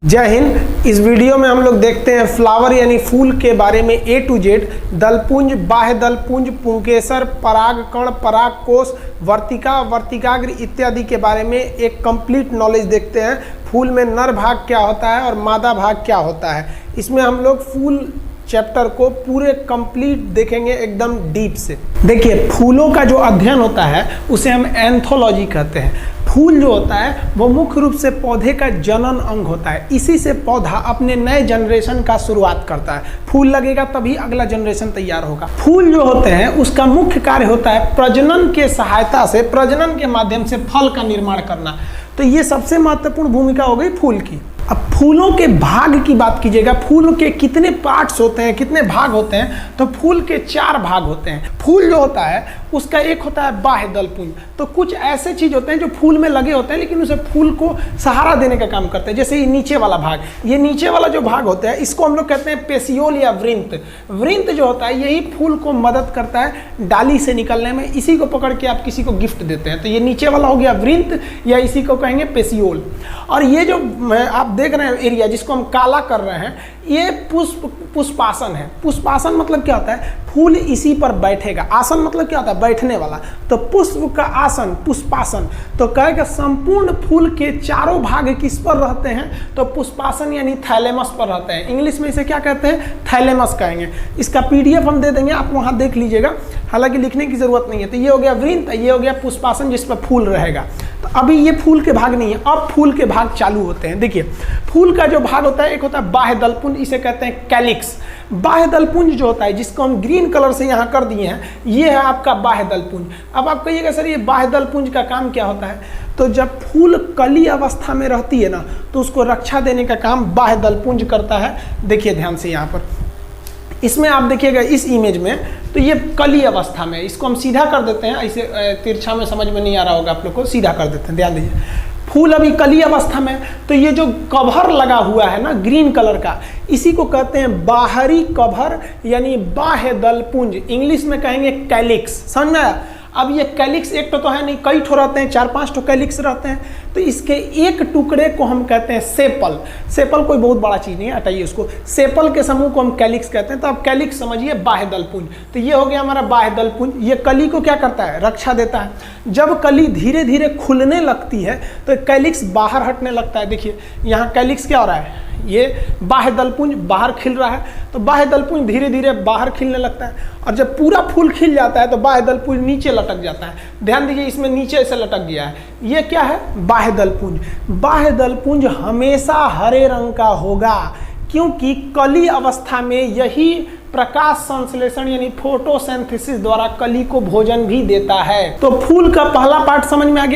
जय हिंद। इस वीडियो में हम लोग देखते हैं फ्लावर यानी फूल के बारे में A to Z, दलपुंज, बाह्य दलपुंज, पुंकेसर, परागकण, परागकोश, वर्तिका, वर्तिकाग्र इत्यादि के बारे में एक कंप्लीट नॉलेज देखते हैं। फूल में नर भाग क्या होता है और मादा भाग क्या होता है। इसमें हम लोग फूल चैप्टर को पूरे कंप्लीट देखेंगे एकदम डीप से। देखिए, फूलों का जो अध्ययन होता है उसे हम एंथोलॉजी कहते हैं। फूल जो होता है वो मुख्य रूप से पौधे का जनन अंग होता है। इसी से पौधा अपने नए जनरेशन का शुरुआत करता है। फूल लगेगा तभी अगला जनरेशन तैयार होगा। फूल जो होते हैं उसका मुख्य कार्य होता है प्रजनन के सहायता से, प्रजनन के माध्यम से फल का निर्माण करना। तो ये सबसे महत्वपूर्ण भूमिका हो गई फूल की। अब फूलों के भाग की बात कीजिएगा, फूल के कितने पार्ट्स होते हैं, कितने भाग होते हैं, तो फूल के 4 भाग होते हैं। फूल जो होता है उसका एक होता है बाह्य दलपुंज। तो कुछ ऐसे चीज होते हैं जो फूल में लगे होते हैं लेकिन उसे फूल को सहारा देने का काम करते हैं। जैसे ये नीचे वाला भाग, ये नीचे वाला जो भाग होता है इसको हम लोग कहते हैं पेसियोल या वृंत। वृंत जो होता है यही फूल को मदद करता है डाली से निकलने में। इसी को पकड़ के आप किसी को गिफ्ट देते हैं, तो ये नीचे वाला हो गया वृंत, या इसी को कहेंगे पेसियोल। और ये जो आप देख रहे हैं एरिया जिसको हम काला कर रहे हैं, ये पुष्पासन है। पुष्पासन मतलब क्या होता है? फूल इसी पर बैठेगा। आसन मतलब क्या होता है? बैठने वाला। तो पुष्प का आसन पुष्पासन। तो कहेगा संपूर्ण फूल के 4 भाग किस पर रहते हैं? तो पुष्पासन यानी थैलेमस पर रहते हैं। इंग्लिश में इसे क्या कहते हैं? थैलेमस कहेंगे। इसका PDF हम दे देंगे, आप वहां देख लीजिएगा, हालांकि लिखने की जरूरत नहीं है। तो ये हो गया वृंत, ये हो गया पुष्पासन जिस पर फूल रहेगा। तो अभी ये फूल के भाग नहीं है, अब फूल के भाग चालू होते हैं। देखिए, फूल का जो भाग होता है एक होता है बाह्य दलपुंज, इसे कहते हैं कैलिक्स। बाह्य दलपुंज जो होता है जिसको हम ग्रीन कलर से यहाँ कर दिए हैं, ये है आपका बाह्य दलपुंज। अब आप कहिएगा सर ये बाह्य दलपुंज का काम क्या होता है? तो जब फूल कली अवस्था में रहती है ना, तो उसको रक्षा देने का काम बाह्य दलपुंज करता है। देखिए ध्यान से यहाँ पर, इसमें आप देखिएगा इस इमेज में, तो ये कली अवस्था में, इसको हम सीधा कर देते हैं। ऐसे तिरछा में समझ में नहीं आ रहा होगा आप लोग को, सीधा कर देते हैं। ध्यान दीजिए, फूल अभी कली अवस्था में, तो ये जो कवर लगा हुआ है ना ग्रीन कलर का, इसी को कहते हैं बाहरी कवर यानी बाह्य दलपुंज। इंग्लिश में कहेंगे कैलिक्स। समझ में आया? अब ये कैलिक्स एक तो है नहीं, कई ठो रहते हैं, 4-5 ठो कैलिक्स रहते हैं। तो इसके एक टुकड़े को हम कहते हैं सेपल। सेपल कोई बहुत बड़ा चीज नहीं है, हटाइए उसको। सेपल के समूह को हम कैलिक्स कहते हैं। तो अब कैलिक्स समझिए बाह्य दलपुंज। तो ये हो गया हमारा बाह्य दलपुंज। ये कली को क्या करता है? रक्षा देता है। जब कली धीरे धीरे खुलने लगती है तो कैलिक्स बाहर हटने लगता है। देखिए यहाँ कैलिक्स क्या हो रहा है? ये बाह्य दलपुंज बाहर खिल रहा है, तो बाह्य दलपुंज धीरे धीरे बाहर खिलने लगता है। और जब पूरा फूल खिल जाता है तो बाह्य दलपुंज नीचे लटक जाता है। ध्यान दीजिए, इसमें नीचे से लटक गया है। ये क्या है? बाह्य दलपुंज। बाह्य दलपुंज हमेशा हरे रंग का होगा, क्योंकि कली अवस्था में यही प्रकाश संश्लेषण यानी फोटोसिंथेसिस द्वारा कली को भोजन भी देता है। तो फूल का पहला पार्ट समझ में आ गया।